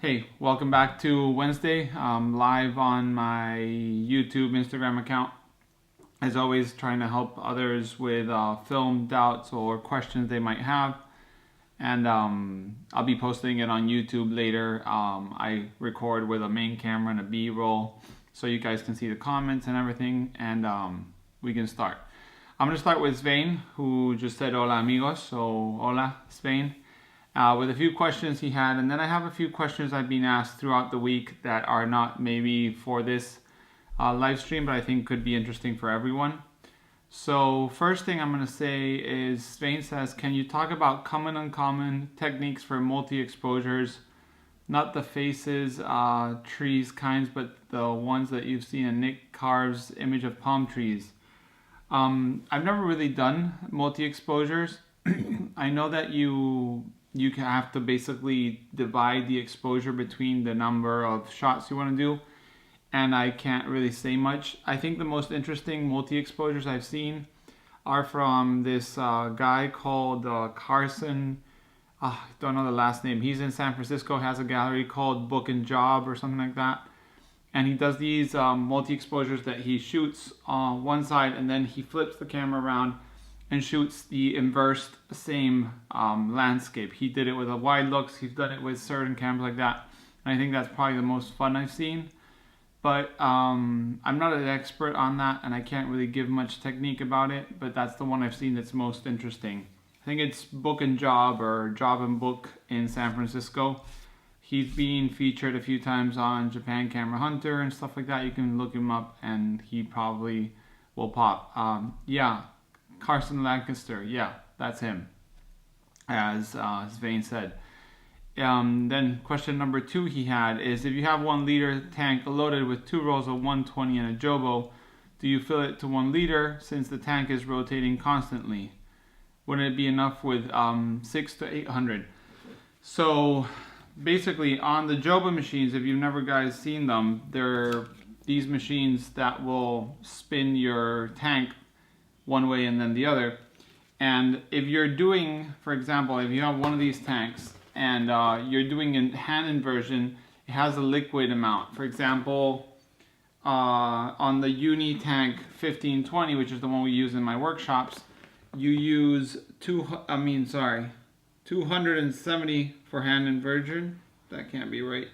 Hey, welcome back to Wednesday. Live on my YouTube, Instagram account. As always, trying to help others with film doubts or questions they might have. And I'll be posting it on YouTube later. I record with a main camera and a B-roll so you guys can see the comments and everything. And we can start. I'm going to start with Svein, who just said hola amigos. So hola, Svein. With a few questions he had, and then I have a few questions I've been asked throughout the week that are not maybe for this live stream, but I think could be interesting for everyone. So first thing I'm going to say is Svein says, can you talk about common uncommon techniques for multi-exposures, not the faces, trees kinds, but the ones that you've seen in Nick Carve's image of palm trees. I've never really done multi-exposures. I know that you have to basically divide the exposure between the number of shots you want to do, and I can't really say much. I think the most interesting multi-exposures I've seen are from this guy called Carson. I don't know the last name. He's in San Francisco, has a gallery called Book and Job or something like that, and he does these multi-exposures that he shoots on one side and then he flips the camera around and shoots the inverse same landscape. He did it with a wide looks. He's done it with certain cameras like that. And I think that's probably the most fun I've seen. But I'm not an expert on that, and I can't really give much technique about it. But that's the one I've seen that's most interesting. I think it's Book and Job or Job and Book in San Francisco. He's been featured a few times on Japan Camera Hunter and stuff like that. You can look him up, and he probably will pop. Yeah. Carson Lancaster, yeah, that's him, as Svein said. Then question number 2 he had is, if you have 1 liter tank loaded with 2 rolls of 120 and a Jobo, do you fill it to 1 liter since the tank is rotating constantly? Wouldn't it be enough with 6 to 800? So basically on the Jobo machines, if you've never guys seen them, they're these machines that will spin your tank one way and then the other. And if you're doing, for example, if you have one of these tanks and you're doing a hand inversion, it has a liquid amount. For example, on the Uni tank 1520, which is the one we use in my workshops, you use 270 for hand inversion. That can't be right.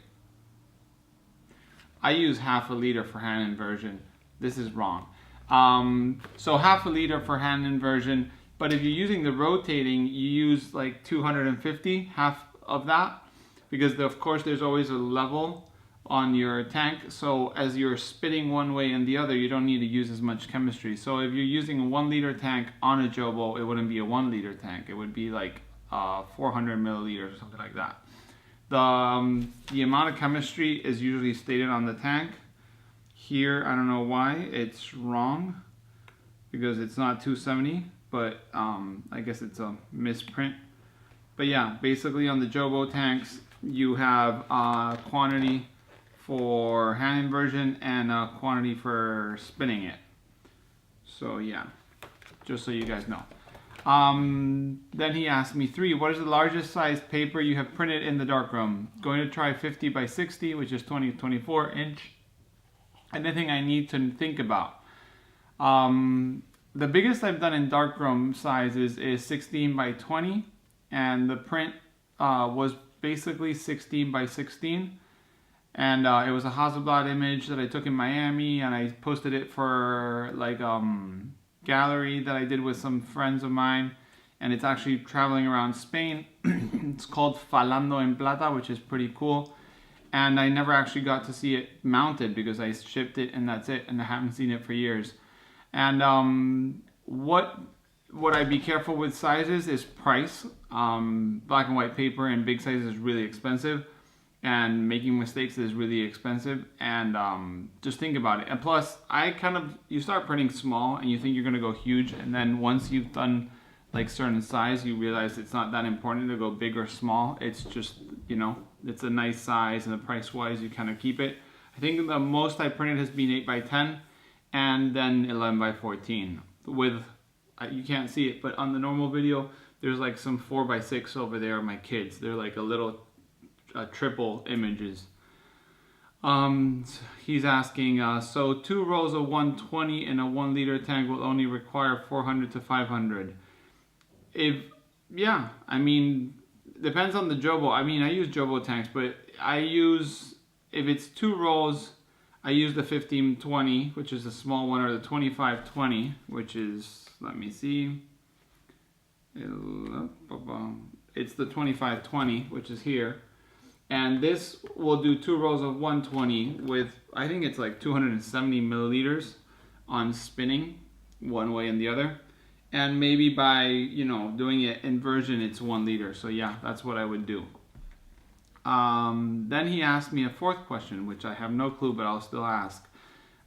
I use half a liter for hand inversion. This is wrong. So half a liter for hand inversion, but if you're using the rotating, you use like 250, half of that, because of course there's always a level on your tank. So as you're spinning one way and the other, you don't need to use as much chemistry. So if you're using a 1 liter tank on a Jobo, it wouldn't be a 1 liter tank. It would be like 400 milliliters or something like that. The amount of chemistry is usually stated on the tank. Here, I don't know why it's wrong, because it's not 270, but I guess it's a misprint. But yeah, basically on the Jobo tanks, you have a quantity for hand inversion and a quantity for spinning it. So yeah, just so you guys know. Then he asked me 3, what is the largest size paper you have printed in the darkroom? Going to try 50 by 60, which is 20 to 24 inch. Anything I need to think about. The biggest I've done in darkroom sizes is 16 by 20, and the print was basically 16 by 16, and it was a Hasselblad image that I took in Miami, and I posted it for like gallery that I did with some friends of mine, and it's actually traveling around Spain. It's called Falando en Plata, which is pretty cool. And I never actually got to see it mounted because I shipped it and that's it, and I haven't seen it for years. And what would I be careful with sizes is price. Black and white paper in big sizes is really expensive, and making mistakes is really expensive, and just think about it. And plus, you start printing small and you think you're gonna go huge, and then once you've done like certain size, you realize it's not that important to go big or small. It's just, you know, it's a nice size, and the price wise you kind of keep it. I think the most I printed has been 8 by 10 and then 11 by 14 with, you can't see it, but on the normal video there's like some 4 by 6 over there of my kids. They're like a little triple images. He's asking, so 2 rolls of 120 in a 1 liter tank will only require 400 to 500. Yeah, I mean, depends on the Jobo. I mean, I use Jobo tanks, but if it's 2 rolls, I use the 1520, which is the small one, or the 2520, which is, let me see, it's the 2520, which is here. And this will do 2 rolls of 120 with, I think it's like 270 milliliters on spinning one way and the other. And maybe by, doing it inversion, it's 1 liter. So yeah, that's what I would do. Then he asked me a 4th question, which I have no clue, but I'll still ask.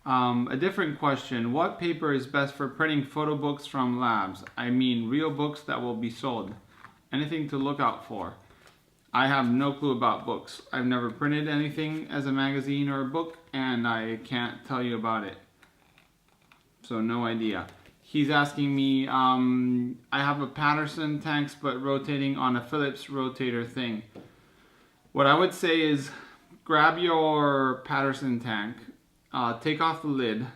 A different question: what paper is best for printing photo books from labs? I mean, real books that will be sold. Anything to look out for? I have no clue about books. I've never printed anything as a magazine or a book, and I can't tell you about it. So no idea. He's asking me, I have a Patterson tanks, but rotating on a Phillips rotator thing. What I would say is grab your Patterson tank, take off the lid,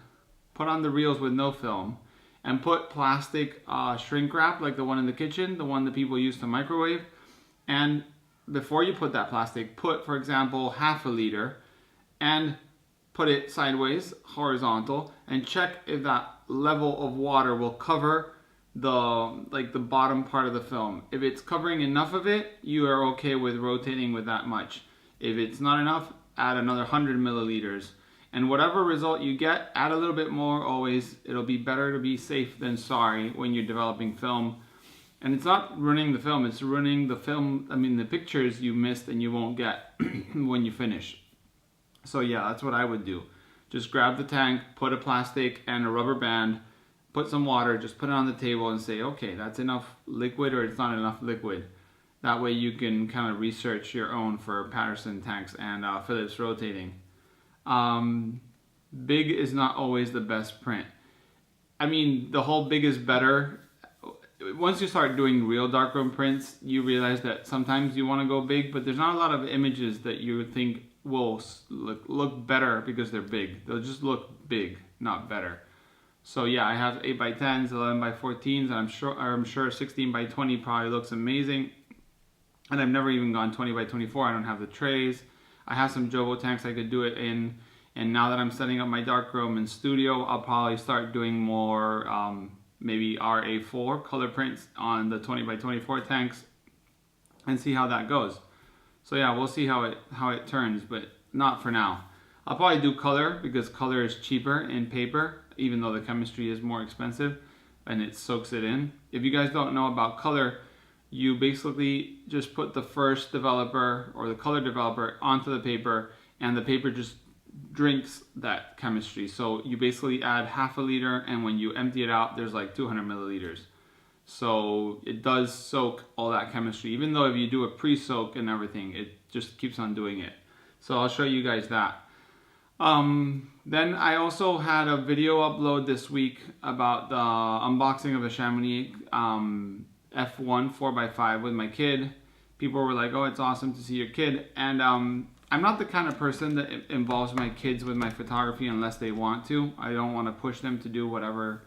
put on the reels with no film, and put plastic shrink wrap like the one in the kitchen, the one that people use to microwave. And before you put that plastic, put, for example, half a liter and put it sideways, horizontal, and check if that level of water will cover the bottom part of the film. If it's covering enough of it, you are okay with rotating with that much. If it's not enough, add another 100 milliliters. And whatever result you get, add a little bit more always. It'll be better to be safe than sorry when you're developing film. And it's not ruining the film, it's ruining the film, the pictures you missed and you won't get when you finish. So yeah, that's what I would do. Just grab the tank, put a plastic and a rubber band, put some water, just put it on the table and say, okay, that's enough liquid or it's not enough liquid. That way you can kind of research your own for Patterson tanks and Phillips rotating. Big is not always the best print. I mean, the whole big is better. Once you start doing real darkroom prints, you realize that sometimes you want to go big, but there's not a lot of images that you would think will look better because they're big. They'll just look big, not better. So yeah, I have 8x10s, 11x14s, and I'm sure 16x20 probably looks amazing. And I've never even gone 20x24. I don't have the trays. I have some Jobo tanks I could do it in. And now that I'm setting up my darkroom and studio, I'll probably start doing more maybe RA4 color prints on the 20x24 tanks and see how that goes. So yeah, we'll see how it turns, but not for now. I'll probably do color because color is cheaper in paper, even though the chemistry is more expensive and it soaks it in. If you guys don't know about color, you basically just put the first developer or the color developer onto the paper, and the paper just drinks that chemistry. So you basically add half a liter, and when you empty it out, there's like 200 milliliters. So it does soak all that chemistry, even though if you do a pre-soak and everything, it just keeps on doing it. So I'll show you guys that. Then I also had a video upload this week about the unboxing of the Chamonix F1 4x5 with my kid. People were like, oh, it's awesome to see your kid. And I'm not the kind of person that involves my kids with my photography unless they want to. I don't want to push them to do whatever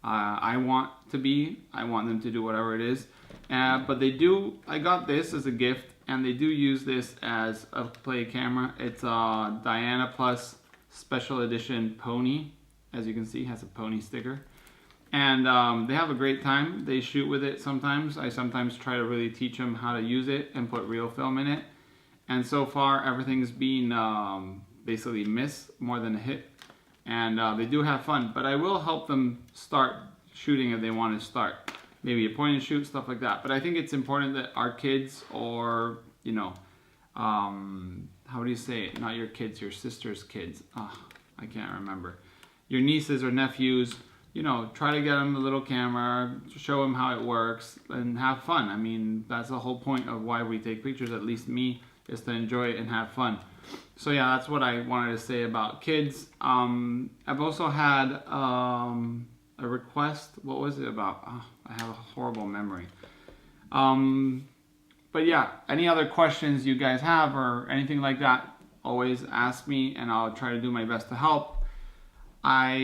I want to be. I want them to do whatever it is. But they do, I got this as a gift, and they do use this as a play camera. It's a Diana Plus Special Edition Pony. As you can see, it has a pony sticker. And they have a great time. They shoot with it sometimes. I sometimes try to really teach them how to use it and put real film in it. And so far, everything's been basically miss more than a hit. And they do have fun. But I will help them start shooting if they want to start. Maybe a point and shoot, stuff like that. But I think it's important that our kids, or, you know, how do you say it? Not your kids, your sister's kids. I can't remember. Your nieces or nephews, you know, try to get them a little camera, show them how it works, and have fun. I mean, that's the whole point of why we take pictures, at least me, is to enjoy it and have fun. So yeah, that's what I wanted to say about kids. I've also had a request. What was it about? I have a horrible memory. But yeah, any other questions you guys have or anything like that, always ask me and I'll try to do my best to help. I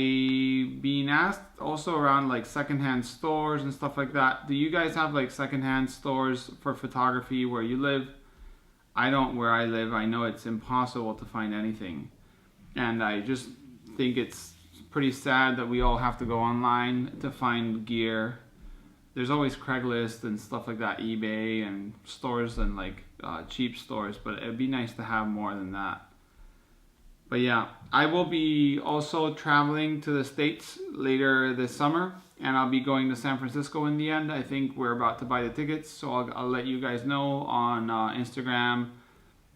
being asked also around like secondhand stores and stuff like that. Do you guys have like secondhand stores for photography where you live? I don't where I live. I know it's impossible to find anything. And I just think it's pretty sad that we all have to go online to find gear. There's always Craigslist and stuff like that, eBay and stores and like cheap stores, but it'd be nice to have more than that. But yeah, I will be also traveling to the States later this summer, and I'll be going to San Francisco in the end. I think we're about to buy the tickets, so I'll let you guys know on Instagram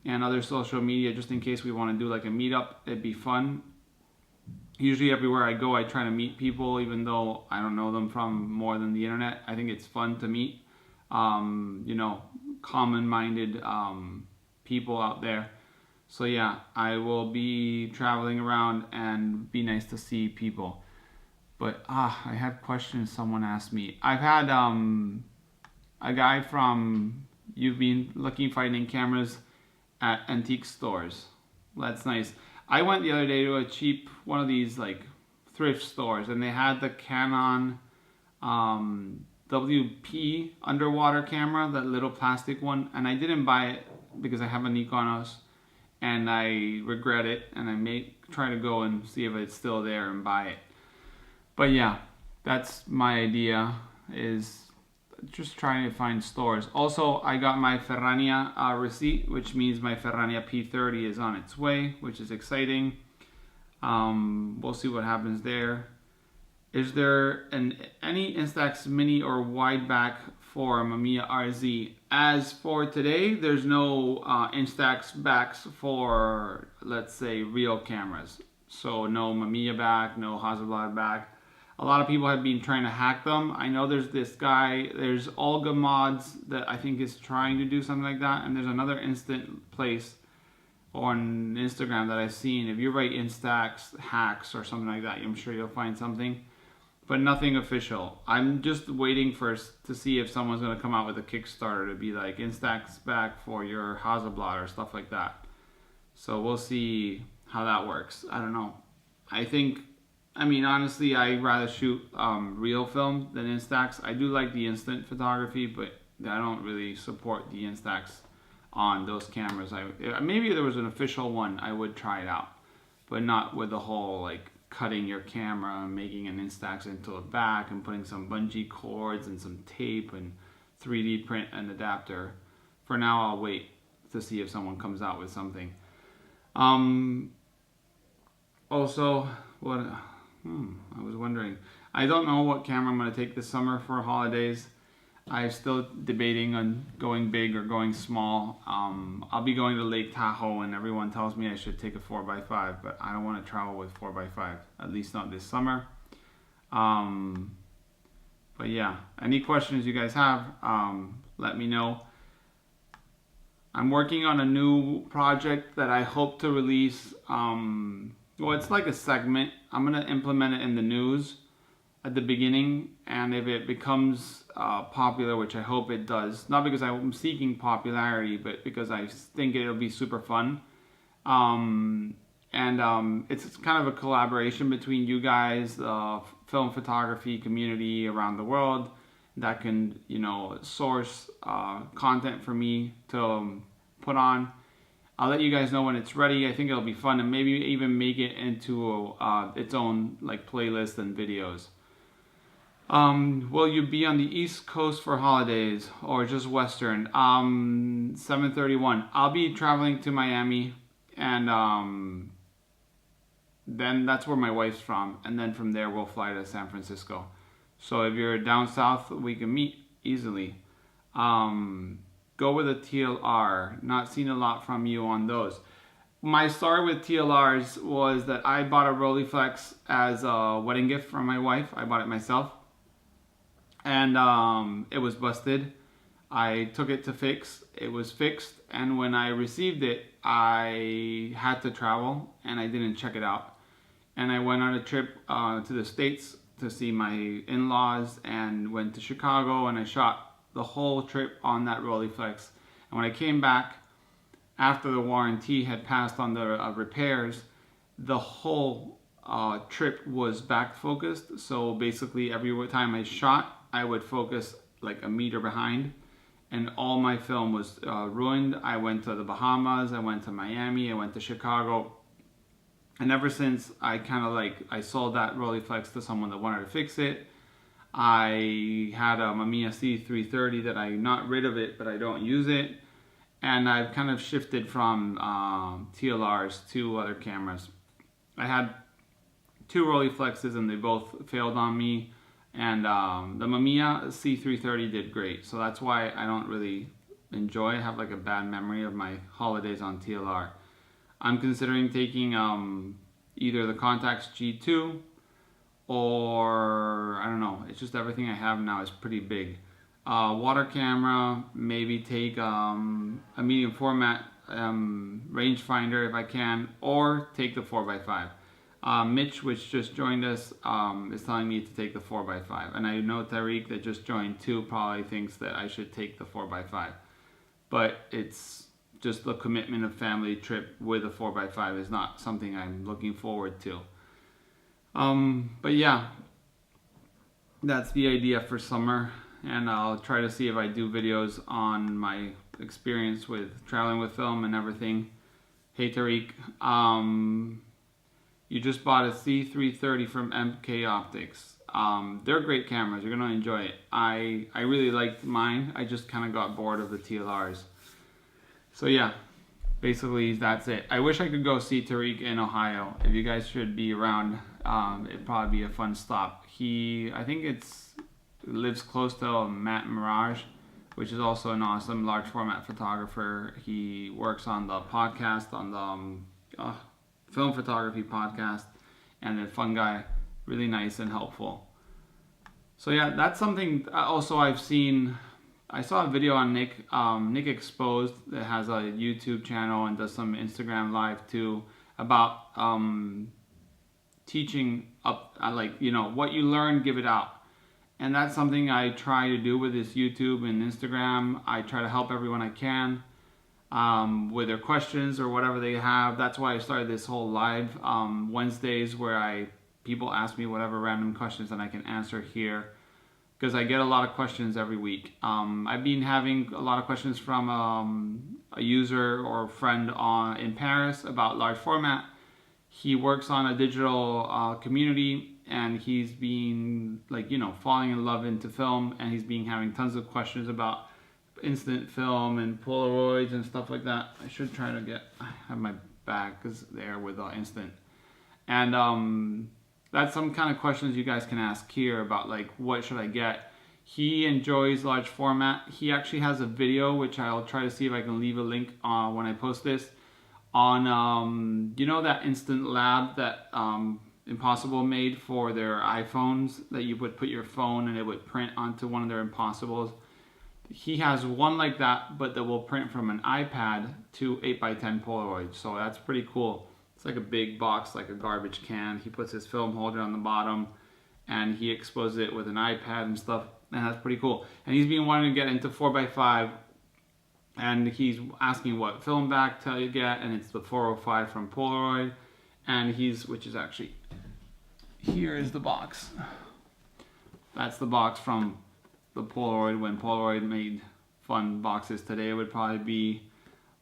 and other social media just in case we want to do like a meetup. It'd be fun. Usually everywhere I go, I try to meet people, even though I don't know them from more than the internet. I think it's fun to meet, common-minded people out there. So yeah, I will be traveling around and be nice to see people. But I had questions someone asked me. I've had a guy from You've Been Looking Finding Cameras at Antique Stores. That's nice. I went the other day to a cheap one of these like thrift stores, and they had the Canon WP underwater camera, that little plastic one, and I didn't buy it because I have a Nico, and I regret it, and I may try to go and see if it's still there and buy it. But yeah, that's my idea, is just trying to find stores. Also, I got my Ferrania receipt, which means my Ferrania P30 is on its way, which is exciting. We'll see what happens there. Is there any Instax mini or wide back for Mamiya RZ? As for today, there's no Instax backs for, let's say, real cameras. So no Mamiya back, no Hasselblad back. A lot of people have been trying to hack them. I know there's this guy, there's Olga Mods that I think is trying to do something like that. And there's another instant place on Instagram that I've seen. If you write Instax hacks or something like that, I'm sure you'll find something. But nothing official. I'm just waiting to see if someone's going to come out with a Kickstarter to be like Instax back for your Hasselblad or stuff like that. So we'll see how that works. I don't know. Honestly, I'd rather shoot real film than Instax. I do like the instant photography, but I don't really support the Instax on those cameras. Maybe if there was an official one, I would try it out, but not with the whole like cutting your camera and making an Instax into a back and putting some bungee cords and some tape and 3D print an adapter. For now, I'll wait to see if someone comes out with something. Also, I was wondering. I don't know what camera I'm going to take this summer for holidays. I'm still debating on going big or going small. I'll be going to Lake Tahoe, and everyone tells me I should take a 4x5, but I don't want to travel with 4x5, at least not this summer. But yeah, any questions you guys have, let me know. I'm working on a new project that I hope to release. Well, it's like a segment. I'm going to implement it in the news at the beginning, and if it becomes popular, which I hope it does, not because I'm seeking popularity, but because I think it'll be super fun. It's kind of a collaboration between you guys, the film photography community around the world, that can, source content for me to put on. I'll let you guys know when it's ready. I think it'll be fun, and maybe even make it into its own like playlist and videos. Will you be on the East Coast for holidays or just Western? 7:31. I'll be traveling to Miami, and then that's where my wife's from, and then from there we'll fly to San Francisco. So if you're down south, we can meet easily. Go with a TLR. Not seen a lot from you on those. My story with TLRs was that I bought a Rolleiflex as a wedding gift from my wife. I bought it myself. And it was busted. I took it to fix. It was fixed. And when I received it, I had to travel and I didn't check it out. And I went on a trip to the States to see my in-laws and went to Chicago, and I shot the whole trip on that Rolleiflex. And when I came back after the warranty had passed on the repairs, the whole trip was back focused. So basically every time I shot, I would focus like a meter behind, and all my film was ruined. I went to the Bahamas, I went to Miami, I went to Chicago, and ever since I I sold that Rolleiflex to someone that wanted to fix it. I had a Mamiya C330 that I'm not rid of it, but I don't use it, and I've kind of shifted from TLRs to other cameras. I had 2 Rolleiflexes and they both failed on me, and the Mamiya C330 did great, so that's why I don't really enjoy. I have like a bad memory of my holidays on TLR. I'm considering taking either the Contax G2 or I don't know, it's just everything I have now is pretty big. Water camera, maybe take a medium format rangefinder if I can, or take the 4x5. Mitch, which just joined us, is telling me to take the 4x5, and I know Tariq that just joined too probably thinks that I should take the 4x5, but it's just the commitment of family trip with a 4x5 is not something I'm looking forward to. But yeah, that's the idea for summer, and I'll try to see if I do videos on my experience with traveling with film and everything. Hey Tariq, you just bought a C330 from MK Optics. They're great cameras, you're gonna enjoy it. I really liked mine, I just kind of got bored of the TLRs. So yeah, basically that's it. I wish I could go see Tariq in Ohio. If you guys should be around, it'd probably be a fun stop. I think lives close to Matt Mirage, which is also an awesome large format photographer. He works on the podcast, on the film photography podcast, and a fun guy, really nice and helpful. So yeah, that's something also I've seen. I saw a video on Nick Exposed that has a YouTube channel and does some Instagram live too about teaching up, like, you know, what you learn, give it out. And that's something I try to do with this YouTube and Instagram. I try to help everyone I can with their questions or whatever they have. That's why I started this whole live Wednesdays where people ask me whatever random questions and I can answer here, because I get a lot of questions every week. I've been having a lot of questions from a user or friend in Paris about large format. He works on a digital community, and he's been, like, you know, falling in love into film, and he's been having tons of questions about instant film and Polaroids and stuff like that. I should try to have my bag there with instant. And that's some kind of questions you guys can ask here about, like, what should I get? He enjoys large format. He actually has a video, which I'll try to see if I can leave a link when I post this, on, you know, that Instant Lab that Impossible made for their iPhones, that you would put your phone and it would print onto one of their Impossibles. He has one like that, but that will print from an iPad to 8x10 Polaroid. So that's pretty cool. It's like a big box, like a garbage can. He puts his film holder on the bottom and he exposes it with an iPad and stuff. And that's pretty cool. And he's been wanting to get into 4x5, and he's asking what film back to get, and it's the 405 from Polaroid. And which is actually, here is the box. That's the box from the Polaroid. When Polaroid made fun boxes today, it would probably be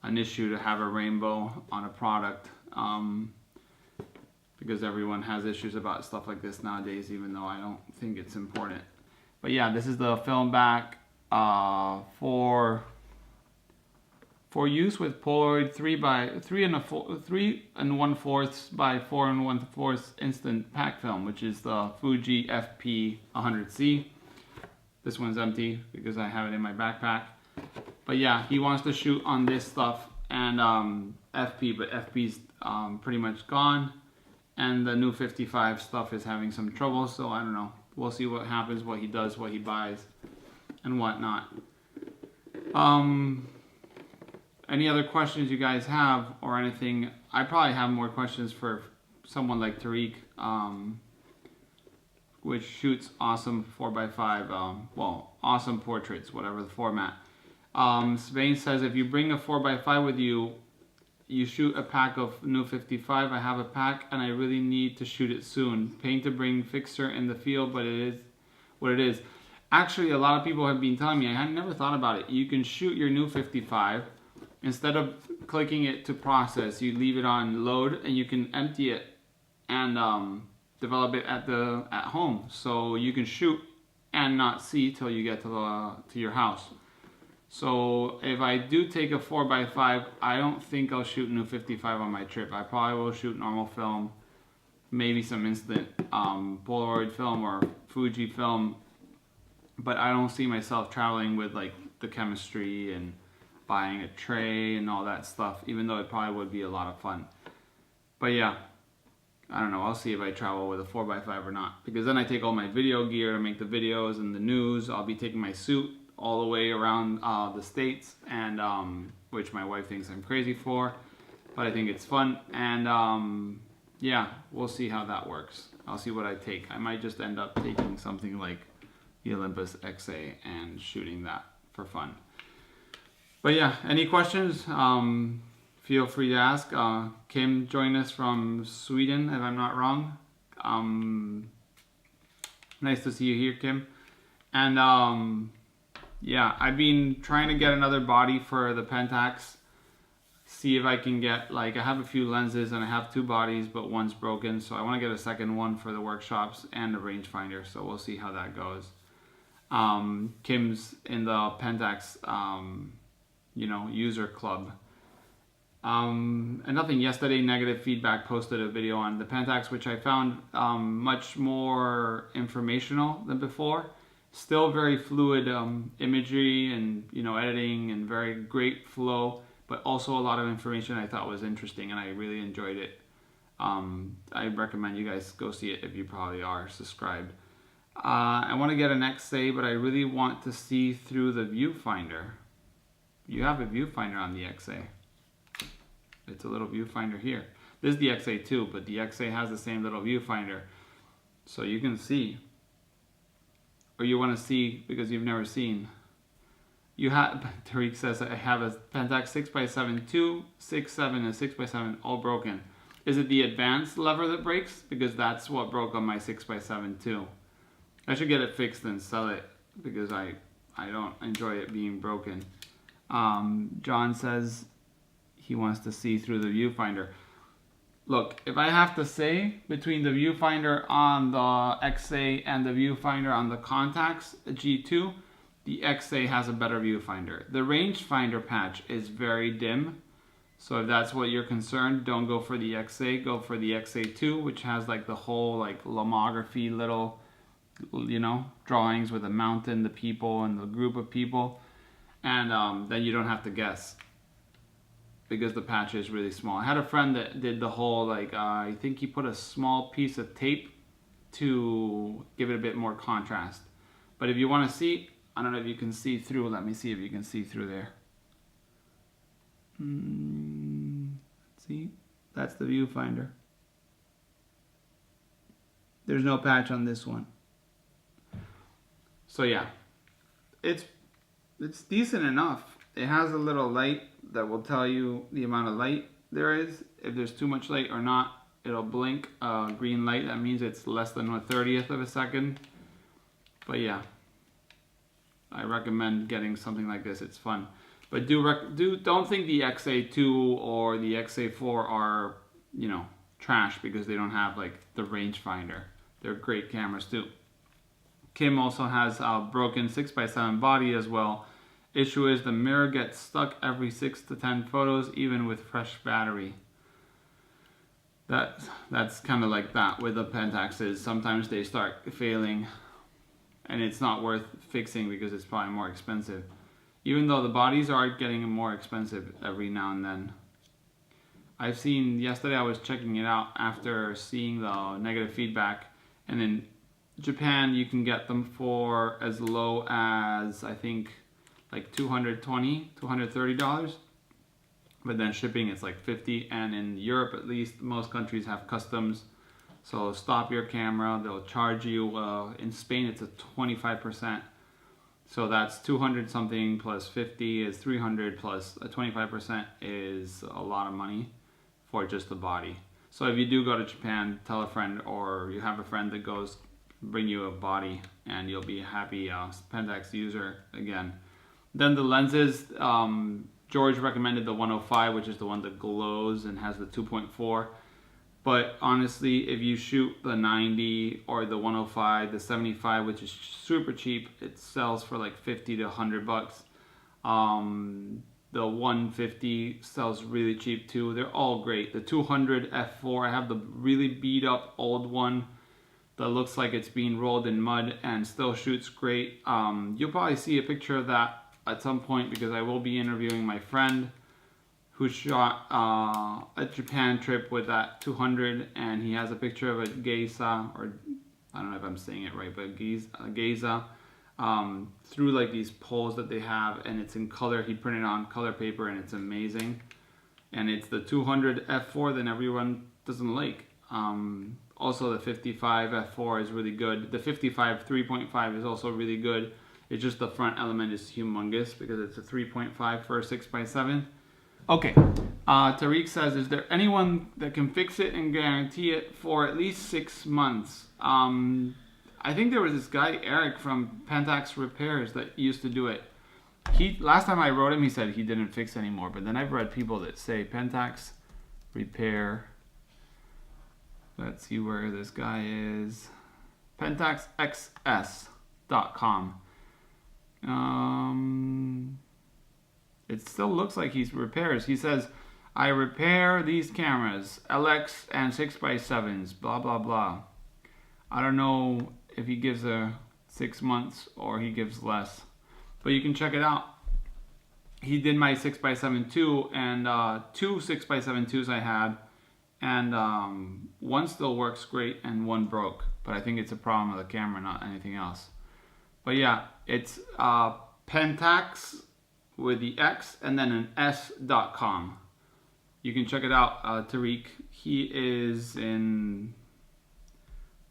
an issue to have a rainbow on a product, because everyone has issues about stuff like this nowadays, even though I don't think it's important. But yeah, this is the film back for use with Polaroid 3 1/4 by 4 1/4 instant pack film, which is the Fuji FP100C. This one's empty because I have it in my backpack. But yeah, he wants to shoot on this stuff and FP, but FP's pretty much gone, and the new 55 stuff is having some trouble. So I don't know. We'll see what happens, what he does, what he buys, and whatnot. Any other questions you guys have or anything? I probably have more questions for someone like Tariq, which shoots awesome 4x5, well, awesome portraits, whatever the format. Spain says if you bring a 4x5 with you, you shoot a pack of new 55. I have a pack and I really need to shoot it soon. Pain to bring fixer in the field, but it is what it is. Actually, a lot of people have been telling me, I had never thought about it. You can shoot your new 55. Instead of clicking it to process, you leave it on load and you can empty it and develop it at home. So you can shoot and not see till you get to your house. So if I do take a 4x5, I don't think I'll shoot new 55 on my trip. I probably will shoot normal film, maybe some instant Polaroid film or Fuji film, but I don't see myself traveling with like the chemistry and buying a tray and all that stuff, even though it probably would be a lot of fun. But yeah, I don't know, I'll see if I travel with a 4x5 or not, because then I take all my video gear to make the videos and the news. I'll be taking my suit all the way around the States, and which my wife thinks I'm crazy for, but I think it's fun. And yeah, we'll see how that works. I'll see what I take. I might just end up taking something like the Olympus XA and shooting that for fun. But yeah, any questions? Feel free to ask. Kim joined us from Sweden, if I'm not wrong. Nice to see you here, Kim. And yeah, I've been trying to get another body for the Pentax. See if I can get, like, I have a few lenses and I have 2 bodies, but one's broken. So I want to get a second one for the workshops and the rangefinder. So we'll see how that goes. Kim's in the Pentax, user club. And nothing, yesterday Negative Feedback posted a video on the Pentax, which I found much more informational than before. Still very fluid imagery and editing and very great flow, but also a lot of information I thought was interesting and I really enjoyed it. I recommend you guys go see it if you probably are subscribed. I want to get an XA, but I really want to see through the viewfinder. You have a viewfinder on the XA. It's a little viewfinder here. This is the XA too, but the XA has the same little viewfinder. So you can see. Or you want to see because you've never seen. You have, Tariq says, I have a Pentax 6x7 2, 6.7, and 6x7 all broken. Is it the advanced lever that breaks? Because that's what broke on my 6x7 too. I should get it fixed and sell it because I don't enjoy it being broken. John says he wants to see through the viewfinder. Look, if I have to say between the viewfinder on the XA and the viewfinder on the Contax G2, the XA has a better viewfinder. The rangefinder patch is very dim. So if that's what you're concerned, don't go for the XA, go for the XA2, which has like the whole like lomography little, drawings with the mountain, the people, and the group of people. And then you don't have to guess, because the patch is really small. I had a friend that did the whole, I think he put a small piece of tape to give it a bit more contrast. But if you want to see, I don't know if you can see through. Let me see if you can see through there. See? That's the viewfinder. There's no patch on this one. So yeah, it's decent enough. It has a little light that will tell you the amount of light there is. If there's too much light or not, it'll blink green light. That means it's less than 1/30th of a second. But yeah, I recommend getting something like this. It's fun. But don't think the XA2 or the XA4 are, trash because they don't have like the rangefinder. They're great cameras too. Kim also has a broken 6x7 body as well. Issue is the mirror gets stuck every 6 to 10 photos, even with fresh battery. That's kind of like that with the Pentaxes. Sometimes they start failing and it's not worth fixing because it's probably more expensive. Even though the bodies are getting more expensive every now and then. I've seen, yesterday I was checking it out after seeing the negative feedback, and in Japan you can get them for as low as, I think, like $220, $230, but then shipping it's like $50, and in Europe at least, most countries have customs, so stop your camera, they'll charge you, in Spain it's a 25%, So that's 200 something plus 50 is 300 plus 25% is a lot of money for just the body. So if you do go to Japan, tell a friend, or you have a friend that goes, bring you a body, and you'll be a happy Pentax user again. Then the lenses, George recommended the 105, which is the one that glows and has the 2.4. But honestly, if you shoot the 90 or the 105, the 75, which is super cheap, it sells for like 50 to 100 bucks. The 150 sells really cheap too. They're all great. The 200 f4, I have the really beat up old one that looks like it's being rolled in mud and still shoots great. You'll probably see a picture of that at some point because I will be interviewing my friend who shot a Japan trip with that 200, and he has a picture of a geisha, or I don't know if I'm saying it right, but a geisha through like these poles that they have, and it's in color. He printed on color paper, and it's amazing. And it's the 200 f4 that everyone doesn't like. Also the 55 f4 is really good. The 55 3.5 is also really good. It's just the front element is humongous because it's a 3.5 for a 6x7. Okay, Tariq says, is there anyone that can fix it and guarantee it for at least 6 months? I think there was this guy, Eric, from Pentax Repairs that used to do it. Last time I wrote him, he said he didn't fix anymore, but then I've read people that say Pentax Repair. Let's see where this guy is. PentaxXS.com. It still looks like he repairs. He says, I repair these cameras, LX and 6x7s, blah, blah, blah. I don't know if he gives a 6 months or he gives less, but you can check it out. He did my 6x7 too, and 2 6x7 2s I had, and one still works great and one broke, but I think it's a problem with the camera, not anything else. But yeah, it's Pentax with the X and then an S.com. You can check it out. Tariq, he is in,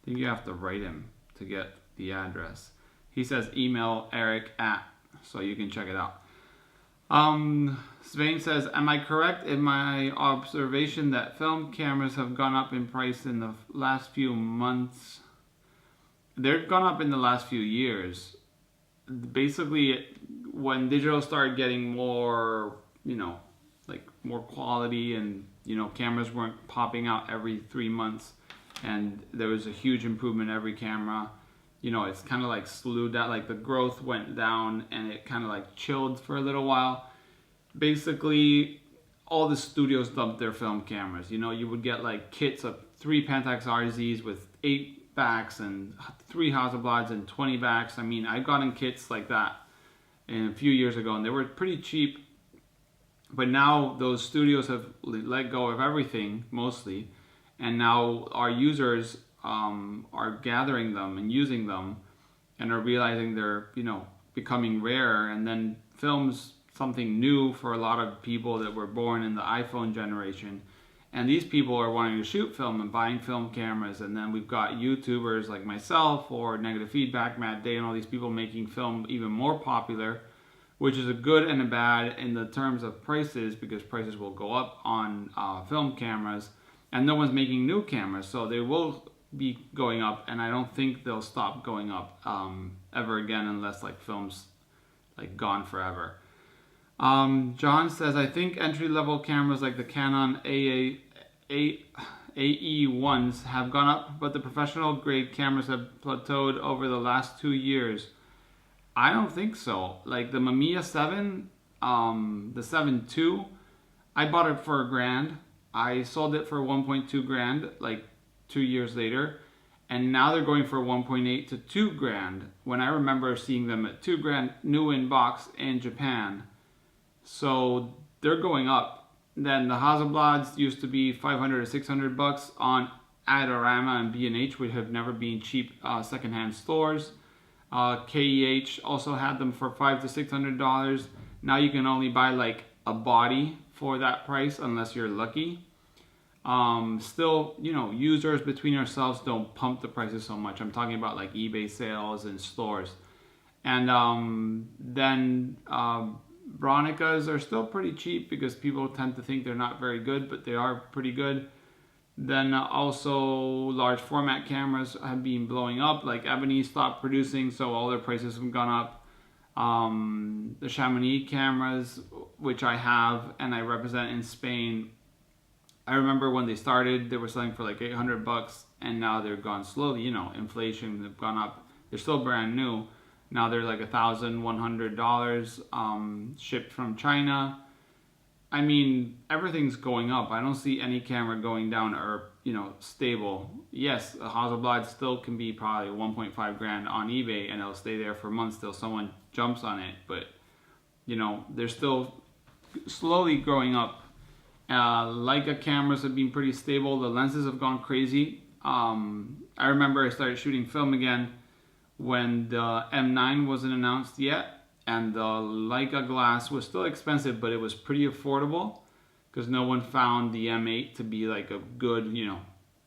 I think you have to write him to get the address. He says email Eric at, so you can check it out. Svein says, am I correct in my observation that film cameras have gone up in price in the last few months? They've gone up in the last few years. Basically, when digital started getting more, like more quality, and cameras weren't popping out every 3 months, and there was a huge improvement in every camera. It's kind of like slowed down, like the growth went down and it kind of like chilled for a little while. Basically, all the studios dumped their film cameras. You would get like kits of 3 Pentax RZs with 8 backs and 3 Hasselblads and 20 backs. I mean, I've gotten kits like that a few years ago, and they were pretty cheap. But now those studios have let go of everything, mostly, and now our users are gathering them and using them, and are realizing they're becoming rare. And then film's something new for a lot of people that were born in the iPhone generation, and these people are wanting to shoot film and buying film cameras. And then we've got YouTubers like myself or Negative Feedback, Matt Day, and all these people making film even more popular, which is a good and a bad in the terms of prices, because prices will go up on film cameras, and no one's making new cameras, so they will be going up, and I don't think they'll stop going up ever again, unless like film's like gone forever. John says, I think entry-level cameras like the Canon AE1s have gone up, but the professional grade cameras have plateaued over the last 2 years. I don't think so. Like the Mamiya 7, the 7 II, I bought it for $1,000. I sold it for 1.2 grand like 2 years later, and now they're going for 1.8 to 2 grand, when I remember seeing them at 2 grand new in box in Japan. So they're going up. Then the Hasselblads used to be 500 or 600 bucks on Adorama and B&H, which have never been cheap secondhand stores. KEH also had them for $500 to $600. Now you can only buy like a body for that price unless you're lucky. Still, users between ourselves don't pump the prices so much. I'm talking about like eBay sales and stores. And then Bronicas are still pretty cheap because people tend to think they're not very good, but they are pretty good. Then also large format cameras have been blowing up. Like Ebony stopped producing, so all their prices have gone up. The Chamonix cameras, which I have and I represent in Spain, I remember when they started, they were selling for like $800, and now they're gone slowly. Inflation, they've gone up. They're still brand new. Now they're like $1,100, shipped from China. I mean, everything's going up. I don't see any camera going down or, stable. Yes, a Hasselblad still can be probably 1.5 grand on eBay, and it'll stay there for months till someone jumps on it. But, they're still slowly growing up. Leica cameras have been pretty stable. The lenses have gone crazy. I remember I started shooting film again when the M9 wasn't announced yet, and the Leica glass was still expensive, but it was pretty affordable because no one found the M8 to be like a good,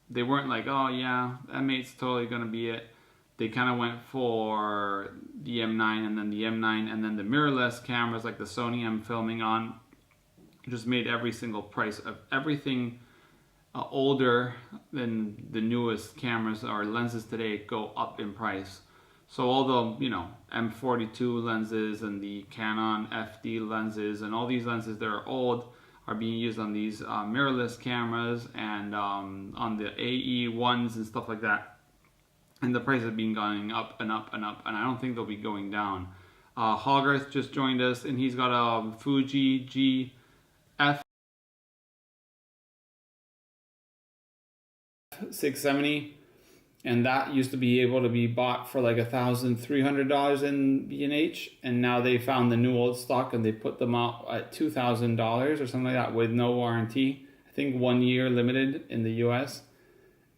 they weren't like, oh yeah, M8's totally gonna be it. They kind of went for the M9 and then the M9 and then the mirrorless cameras like the Sony I'm filming on. Just made every single price of everything older than the newest cameras or lenses today go up in price. So all the M42 lenses and the Canon FD lenses and all these lenses that are old are being used on these mirrorless cameras and on the AE1s and stuff like that. And the price has been going up and up and up, and I don't think they'll be going down. Hogarth just joined us, and he's got a Fuji F670, and that used to be able to be bought for like $1,300 in B&H, and now they found the new old stock and they put them out at $2,000 or something like that with no warranty. I think 1 year limited in the US.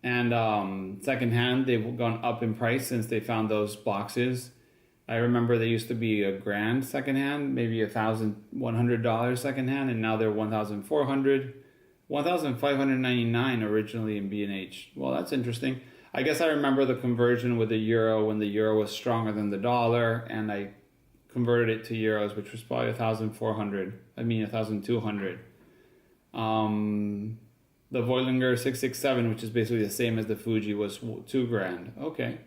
And secondhand, they've gone up in price since they found those boxes. I remember they used to be $1,000 secondhand, maybe $1,100 secondhand, and now they're $1,400, $1,599 originally in B&H. Well, that's interesting. I guess I remember the conversion with the euro when the euro was stronger than the dollar, and I converted it to euros, which was probably 1,200. The Voigtlander 667, which is basically the same as the Fuji, was $2,000. Okay.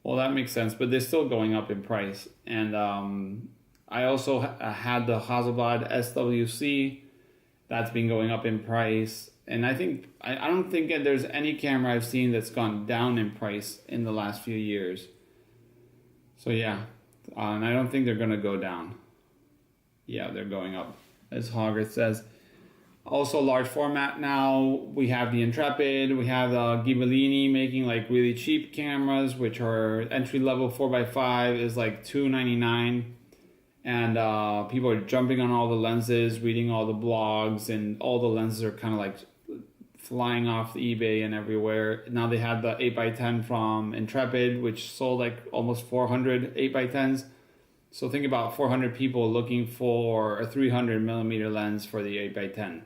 Well, that makes sense, but they're still going up in price. And I also had the Hasselblad SWC. That's been going up in price. And I don't think there's any camera I've seen that's gone down in price in the last few years. So yeah, and I don't think they're going to go down. Yeah, they're going up, as Hogarth says. Also large format now, we have the Intrepid, we have the Ghibellini making like really cheap cameras, which are entry level 4x5 is like $299. And people are jumping on all the lenses, reading all the blogs, and all the lenses are kind of like flying off the eBay and everywhere. Now they have the 8x10 from Intrepid, which sold like almost 400 8x10s. So think about 400 people looking for a 300 millimeter lens for the 8x10.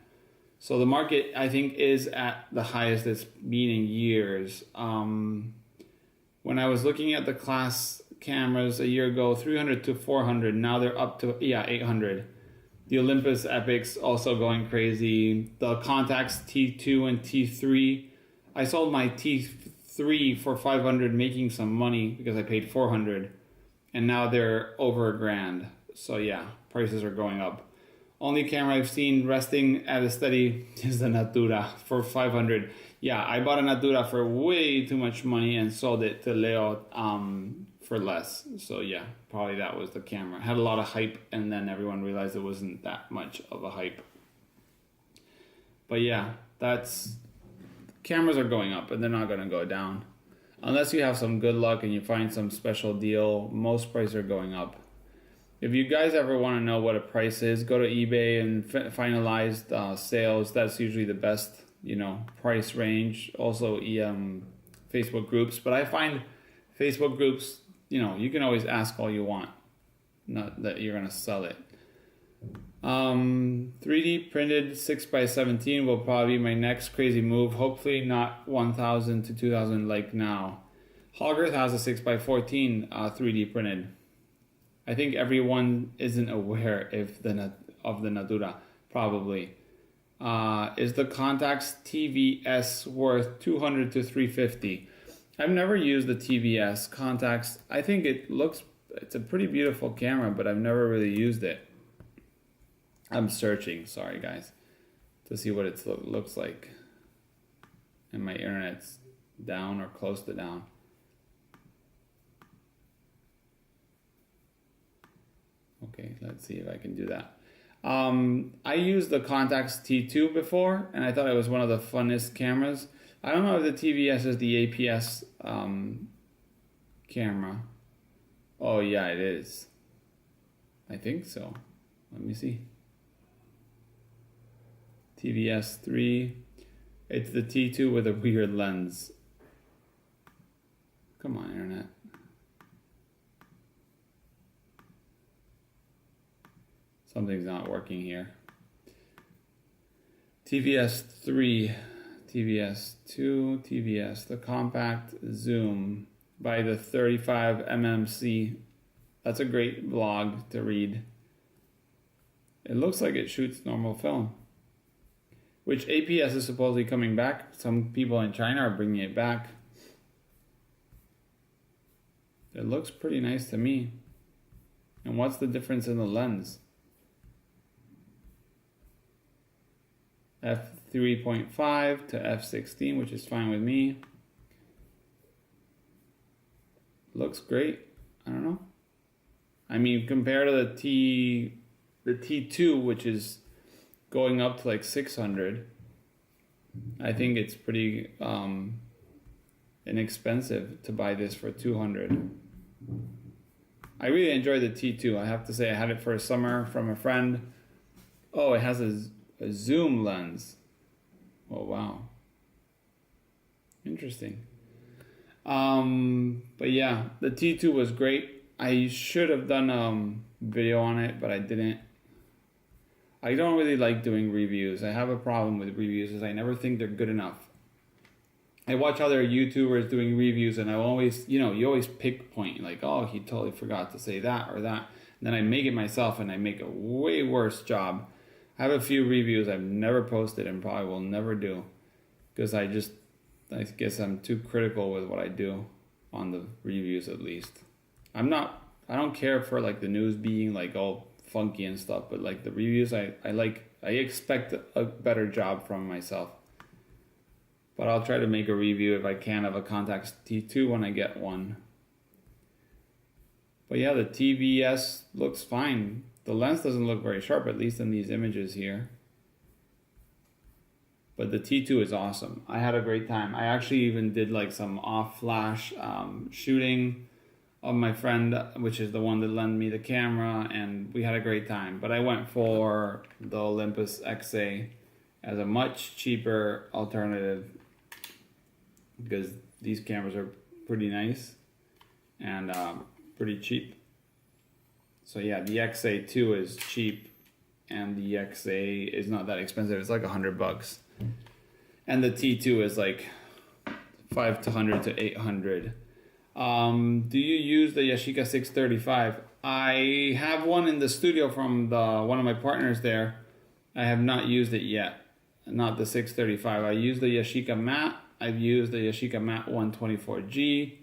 So the market, I think, is at the highest it's been in years. When I was looking at the class cameras a year ago, 300 to 400. Now they're up to 800. The Olympus Epics also going crazy. The Contax T2 and T3. I sold my T3 for 500, making some money because I paid 400, and now they're over $1,000. So yeah, prices are going up. Only camera I've seen resting at a steady is the Natura for 500. Yeah, I bought a Natura for way too much money and sold it to Leo for less. So yeah, probably that was the camera. Had a lot of hype, and then everyone realized it wasn't that much of a hype. But yeah, cameras are going up, and they're not going to go down. Unless you have some good luck and you find some special deal, most prices are going up. If you guys ever want to know what a price is, go to eBay and finalize sales. That's usually the best, price range. Also, Facebook groups. But I find Facebook groups, you can always ask all you want, not that you're going to sell it. 3D printed 6x17 will probably be my next crazy move. Hopefully not 1,000 to 2,000 like now. Hogarth has a 6x14 3D printed. I think everyone isn't aware of the Natura, probably. Is the Contax TVS worth $200 to $350? I've never used the TVS Contax. I think it's a pretty beautiful camera, but I've never really used it. I'm searching, sorry guys, to see what it looks like. And my internet's down or close to down. Okay, let's see if I can do that. I used the Contax T2 before, and I thought it was one of the funnest cameras. I don't know if the TVS is the APS camera. Oh yeah, it is. I think so. Let me see. TVS 3. It's the T2 with a weird lens. Come on, internet. Something's not working here. TVS 3, TVS 2, TVS, the compact zoom by the 35 mmC. That's a great blog to read. It looks like it shoots normal film, which APS is supposedly coming back. Some people in China are bringing it back. It looks pretty nice to me. And what's the difference in the lens? f3.5 to f16, which is fine with me. Looks great. I don't know. I mean, compared to the T2, which is going up to like 600, I think it's pretty inexpensive to buy this for 200. I really enjoy the T2. I have to say, I had it for a summer from a friend. Oh, it has a zoom lens. Oh wow, interesting. But yeah, the T2 was great. I should have done video on it, but I didn't. I don't really like doing reviews. I have a problem with reviews, is I never think they're good enough. I watch other YouTubers doing reviews, and I always, you always pick point, like, oh, he totally forgot to say that or that. And then I make it myself, and I make a way worse job. I have a few reviews I've never posted and probably will never do, because I guess I'm too critical with what I do on the reviews, at least. I don't care for like the news being like all funky and stuff, but like the reviews, I expect a better job from myself. But I'll try to make a review if I can of a Contax T2 when I get one. But yeah, the TVS looks fine. The lens doesn't look very sharp, at least in these images here. But the T2 is awesome. I had a great time. I actually even did like some off-flash shooting of my friend, which is the one that lent me the camera, and we had a great time. But I went for the Olympus XA as a much cheaper alternative, because these cameras are pretty nice and pretty cheap. So yeah, the XA2 is cheap, and the XA is not that expensive. It's like $100, and the T2 is like $500 to $800. Do you use the Yashica 635? I have one in the studio from one of my partners there. I have not used it yet. Not the 635. I use the Yashica Matte. I've used the Yashica Matte 124G.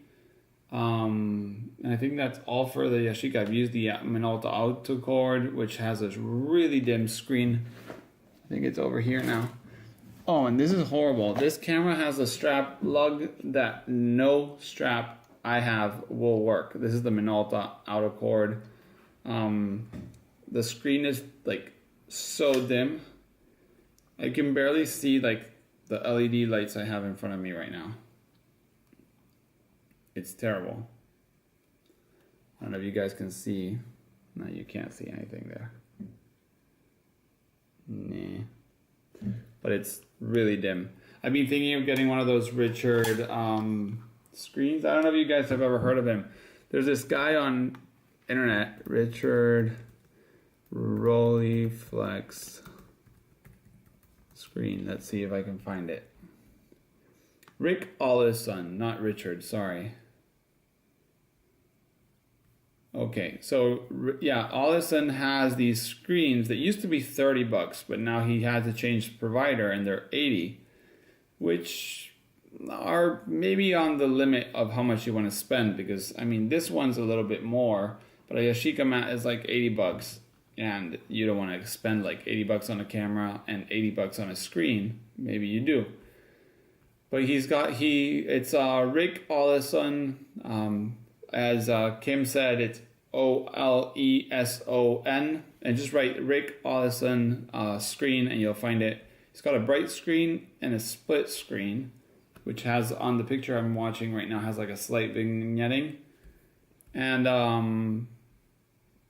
And I think that's all for the Yashica. I've used the Minolta Autocord, which has this really dim screen. I think it's over here now. Oh, and this is horrible. This camera has a strap lug that no strap I have will work. This is the Minolta Autocord. The screen is like so dim. I can barely see like the LED lights I have in front of me right now. It's terrible. I don't know if you guys can see. No, you can't see anything there. Nah. But it's really dim. I've been thinking of getting one of those Richard screens. I don't know if you guys have ever heard of him. There's this guy on internet, Richard Rolleiflex screen. Let's see if I can find it. Rick Allison, not Richard, sorry. Okay, so yeah, Allison has these screens that used to be $30, but now he had to change provider and they're 80, which are maybe on the limit of how much you want to spend, because I mean this one's a little bit more, but a Yashica mat is like $80, and you don't want to spend like $80 on a camera and $80 on a screen. Maybe you do. But it's Rick Oleson. As Kim said, it's Oleson, and just write Rick Oleson screen and you'll find it. It's got a bright screen and a split screen, which has, on the picture I'm watching right now, has like a slight vignetting. And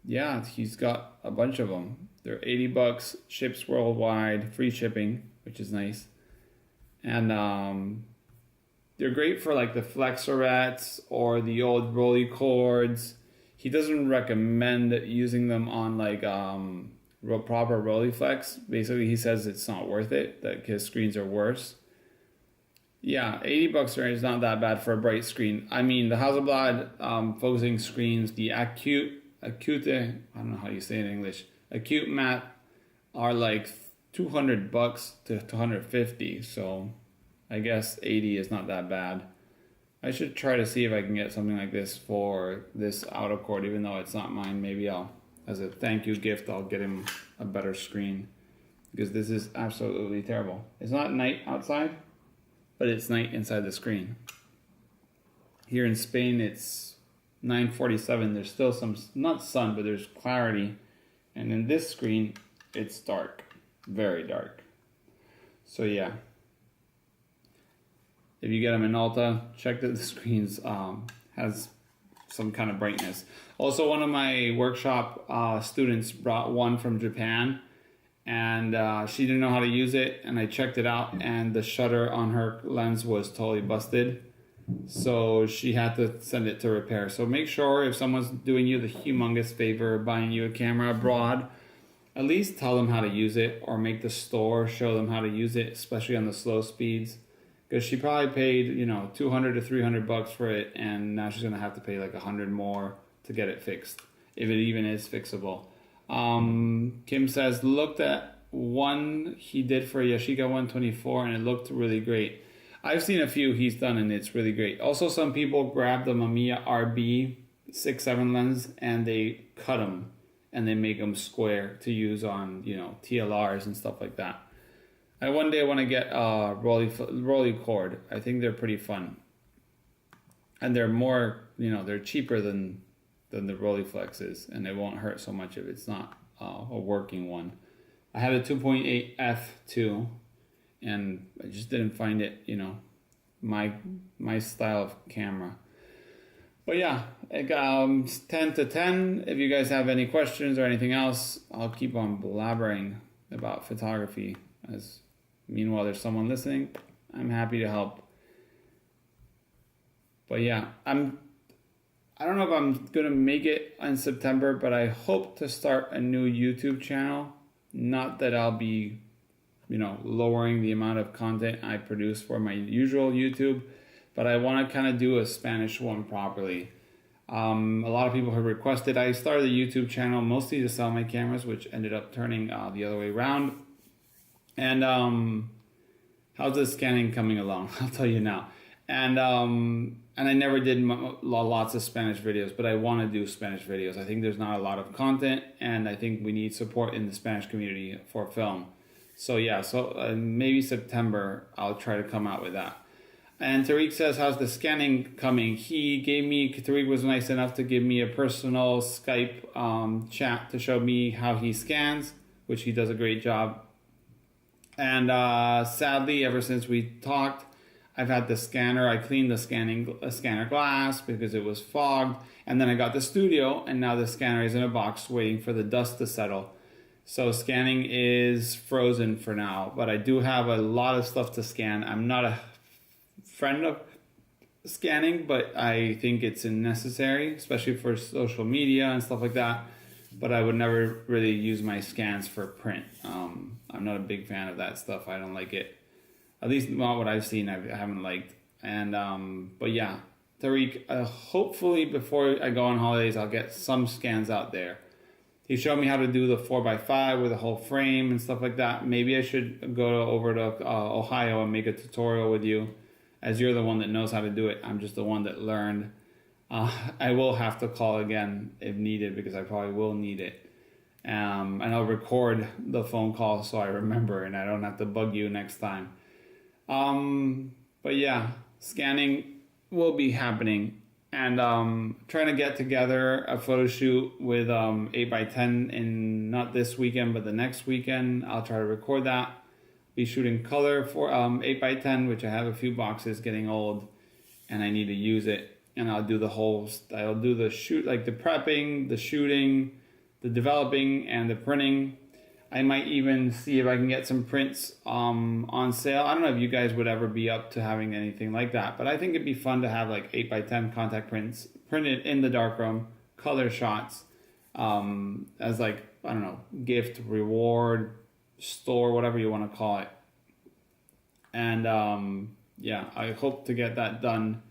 yeah, he's got a bunch of them. They're $80, ships worldwide, free shipping, which is nice. And they're great for like the flexorettes or the old rolly cords. He doesn't recommend using them on like proper Rolleiflex. Basically, he says it's not worth it, that his screens are worse. Yeah, $80 is not that bad for a bright screen. I mean, the Hasselblad focusing screens, the Acute, I don't know how you say it in English, Acute mat are like $200 to $250. So I guess 80 is not that bad. I should try to see if I can get something like this for this auto cord, even though it's not mine. Maybe as a thank you gift, I'll get him a better screen, because this is absolutely terrible. It's not night outside, but it's night inside the screen. Here in Spain, it's 9:47. There's still some, not sun, but there's clarity. And in this screen, it's dark, very dark. So yeah. If you get them in Ulta, check that the screens has some kind of brightness. Also, one of my workshop students brought one from Japan, and she didn't know how to use it, and I checked it out, and the shutter on her lens was totally busted. So she had to send it to repair. So make sure, if someone's doing you the humongous favor of buying you a camera abroad, at least tell them how to use it, or make the store show them how to use it, especially on the slow speeds. Because she probably paid, $200 to $300 for it, and now she's gonna have to pay like $100 more to get it fixed, if it even is fixable. Kim says, looked at one he did for Yashica 124, and it looked really great. I've seen a few he's done, and it's really great. Also, some people grab the Mamiya RB 6.7 lens and they cut them and they make them square to use on TLRs and stuff like that. I one day want to get a rolly cord. I think they're pretty fun, and they're more, they're cheaper than the Rolleiflexes, and it won't hurt so much if it's not a working one. I had a 2.8 f2, and I just didn't find it, my style of camera. But yeah, 10 to 10. If you guys have any questions or anything else, I'll keep on blabbering about photography. Meanwhile, there's someone listening. I'm happy to help. But yeah, I don't know if I'm gonna make it in September, but I hope to start a new YouTube channel. Not that I'll be, lowering the amount of content I produce for my usual YouTube, but I want to kind of do a Spanish one properly. A lot of people have requested. I started a YouTube channel mostly to sell my cameras, which ended up turning the other way around. And how's the scanning coming along? I'll tell you now. And I never did lots of Spanish videos, but I want to do Spanish videos. I think there's not a lot of content, and I think we need support in the Spanish community for film. So yeah, maybe September I'll try to come out with that. And Tariq says, how's the scanning coming? Tariq was nice enough to give me a personal Skype chat to show me how he scans, which he does a great job. And sadly, ever since we talked, I've had the scanner. I cleaned the scanner glass because it was fogged. And then I got the Studio, and now the scanner is in a box waiting for the dust to settle. So scanning is frozen for now, but I do have a lot of stuff to scan. I'm not a friend of scanning, but I think it's necessary, especially for social media and stuff like that. But I would never really use my scans for print. I'm not a big fan of that stuff. I don't like it. At least not what I've seen, I haven't liked. And but yeah, Tariq, hopefully before I go on holidays, I'll get some scans out there. He showed me how to do the 4x5 with a whole frame and stuff like that. Maybe I should go over to Ohio and make a tutorial with you, as you're the one that knows how to do it. I'm just the one that learned. I will have to call again if needed, because I probably will need it. And I'll record the phone call so I remember and I don't have to bug you next time. But yeah, scanning will be happening. And trying to get together a photo shoot with 8x10 in not this weekend, but the next weekend. I'll try to record that. Be shooting color for 8x10, which I have a few boxes getting old and I need to use it. And I'll do I'll do the shoot, like the prepping, the shooting, the developing, and the printing. I might even see if I can get some prints on sale. I don't know if you guys would ever be up to having anything like that, but I think it'd be fun to have like 8x10 contact prints printed in the darkroom, color shots, as like, I don't know, gift, reward, store, whatever you want to call it. And yeah, I hope to get that done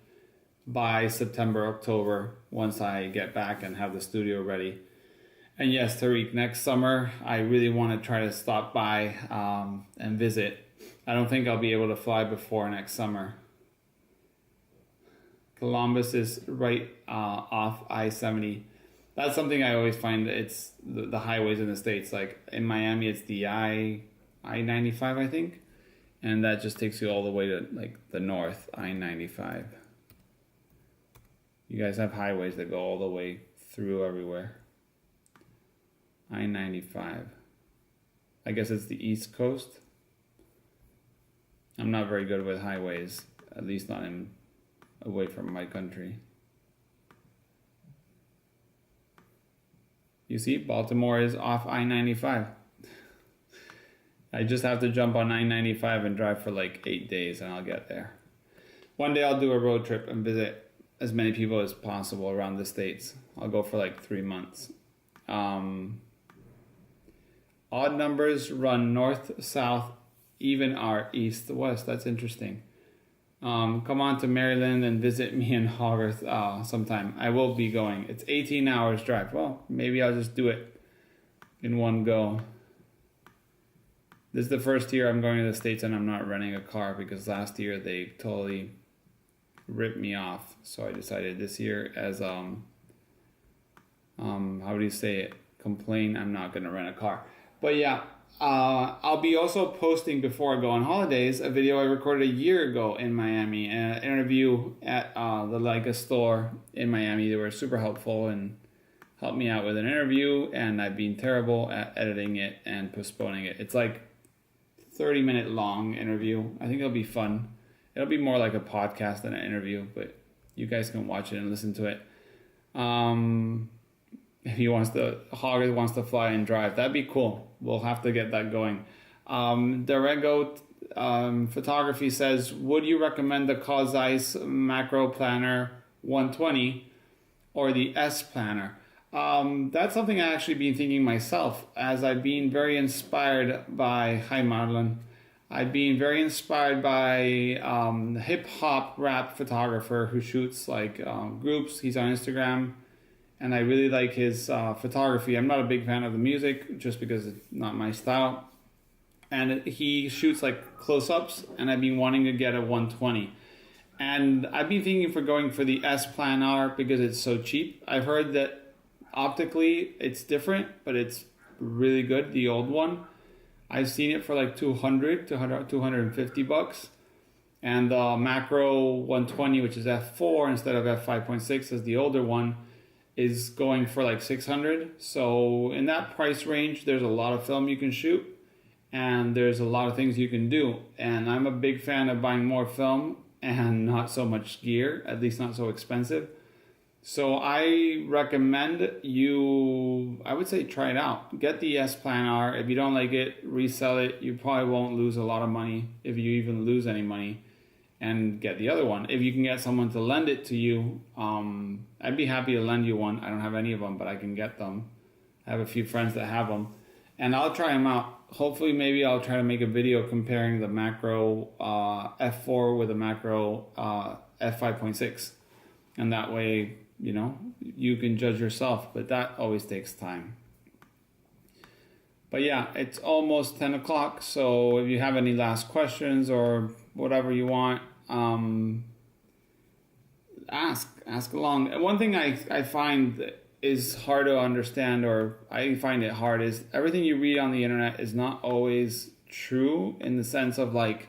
by September, October, once I get back and have the studio ready. And yes, Tariq, next summer, I really want to try to stop by and visit. I don't think I'll be able to fly before next summer. Columbus is right off I-70. That's something I always find. It's the highways in the States. Like in Miami, it's the I-95, I think. And that just takes you all the way to like the north, I-95. You guys have highways that go all the way through everywhere. I-95. I guess it's the East Coast. I'm not very good with highways, at least not away from my country. You see, Baltimore is off I-95. I just have to jump on I-95 and drive for like 8 days and I'll get there. One day I'll do a road trip and visit as many people as possible around the States. I'll go for like 3 months. Odd numbers run north, south, even are east, west. That's interesting. Come on to Maryland and visit me in Hogarth sometime. I will be going. It's 18 hours drive. Well, maybe I'll just do it in one go. This is the first year I'm going to the States and I'm not renting a car, because last year they totally ripped me off. So I decided this year, as how do you say it? Complain, I'm not going to rent a car. But yeah, I'll be also posting, before I go on holidays, a video I recorded a year ago in Miami, an interview at the Leica store in Miami. They were super helpful and helped me out with an interview, and I've been terrible at editing it and postponing it. It's like 30-minute long interview. I think it'll be fun. It'll be more like a podcast than an interview, but you guys can watch it and listen to it. If Hogarth wants to fly and drive, that'd be cool. We'll have to get that going. Darego Photography says, would you recommend the Zeiss Macro Planner 120 or the S Planner? That's something I actually been thinking myself, as I've been very inspired by, hi Marlon, I've been very inspired by hip hop rap photographer who shoots like groups. He's on Instagram. And I really like his photography. I'm not a big fan of the music, just because it's not my style. And he shoots like close-ups, and I've been wanting to get a 120. And I've been thinking for going for the S Planar because it's so cheap. I've heard that optically it's different, but it's really good, the old one. I've seen it for like $200 to $250. And the Macro 120, which is f4 instead of f5.6 as the older one, is going for like $600. So in that price range, there's a lot of film you can shoot, and there's a lot of things you can do. And I'm a big fan of buying more film and not so much gear, at least not so expensive. So I recommend you, I would say, try it out. Get the S Planar. If you don't like it, resell it. You probably won't lose a lot of money, if you even lose any money. And get the other one. If you can get someone to lend it to you, I'd be happy to lend you one. I don't have any of them, but I can get them. I have a few friends that have them. And I'll try them out. Hopefully, maybe I'll try to make a video comparing the Macro f4 with the Macro f5.6. and that way, you can judge yourself, but that always takes time. But yeah, it's almost 10 o'clock, so if you have any last questions or whatever you want, ask along. And one thing I find is hard to understand, or I find it hard, is everything you read on the internet is not always true, in the sense of like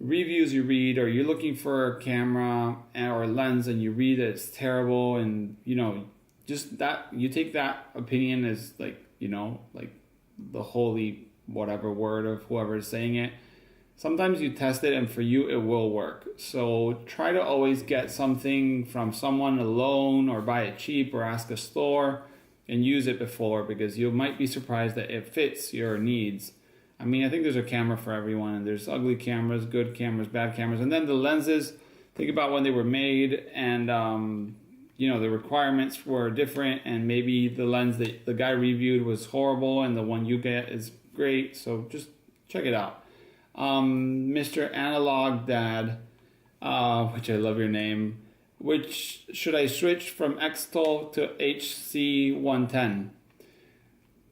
reviews you read, or you're looking for a camera or a lens and you read that it's terrible, and just that you take that opinion as like the holy whatever word of whoever is saying it. Sometimes you test it and for you it will work. So try to always get something from someone alone, or buy it cheap, or ask a store and use it before, because you might be surprised that it fits your needs. I mean, I think there's a camera for everyone, and there's ugly cameras, good cameras, bad cameras. And then the lenses, think about when they were made, and the requirements were different, and maybe the lens that the guy reviewed was horrible and the one you get is great. So just check it out. Mr. Analog Dad, which I love your name, which should I switch from Xtol to HC110?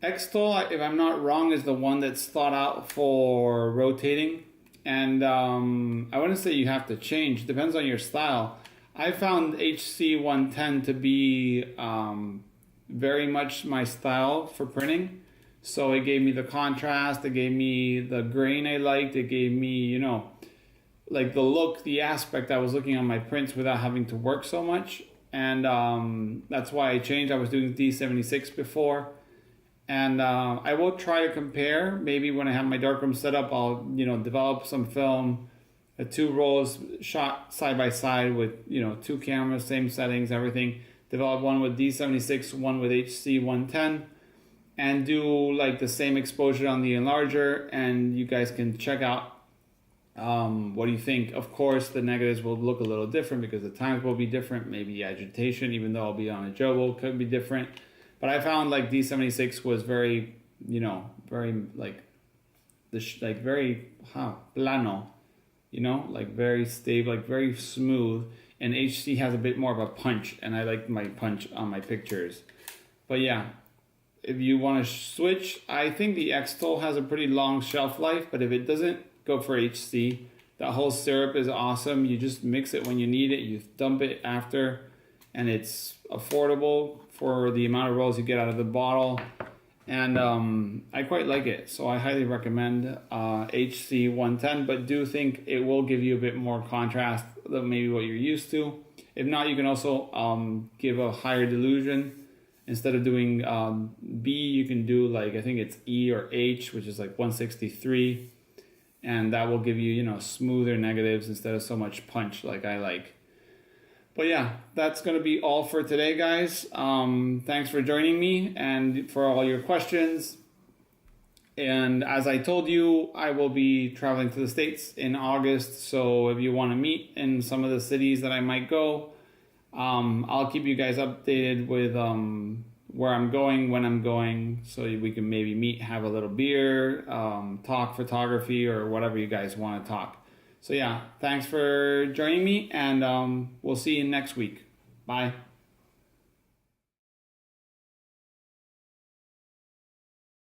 Xtol, if I'm not wrong, is the one that's thought out for rotating, and I wouldn't say you have to change. It depends on your style. I found HC110 to be very much my style for printing. So it gave me the contrast, it gave me the grain I liked, it gave me, like the look, the aspect I was looking on my prints without having to work so much. And that's why I changed. I was doing D76 before. And I will try to compare. Maybe when I have my darkroom set up, I'll, develop some film, 2 rolls shot side by side with, 2 cameras, same settings, everything. Develop one with D76, one with HC110. And do like the same exposure on the enlarger, and you guys can check out what do you think. Of course, the negatives will look a little different because the times will be different. Maybe the agitation, even though I'll be on a Jobo, could be different. But I found like D76 was very, very like very plano, like very stable, like very smooth. And HC has a bit more of a punch, and I like my punch on my pictures. But yeah. If you want to switch, I think the Xtol has a pretty long shelf life, but if it doesn't, go for HC. That whole syrup is awesome. You just mix it when you need it, you dump it after, and it's affordable for the amount of rolls you get out of the bottle. And I quite like it, so I highly recommend HC110, but do think it will give you a bit more contrast than maybe what you're used to. If not, you can also give a higher dilution. Instead of doing B, you can do like, I think it's E or H, which is like 163. And that will give you, smoother negatives instead of so much punch like I like. But yeah, that's going to be all for today, guys. Thanks for joining me and for all your questions. And as I told you, I will be traveling to the States in August. So if you want to meet in some of the cities that I might go, I'll keep you guys updated with where I'm going, when I'm going, so we can maybe meet, have a little beer, talk photography, or whatever you guys want to talk. So yeah, thanks for joining me, and we'll see you next week. Bye.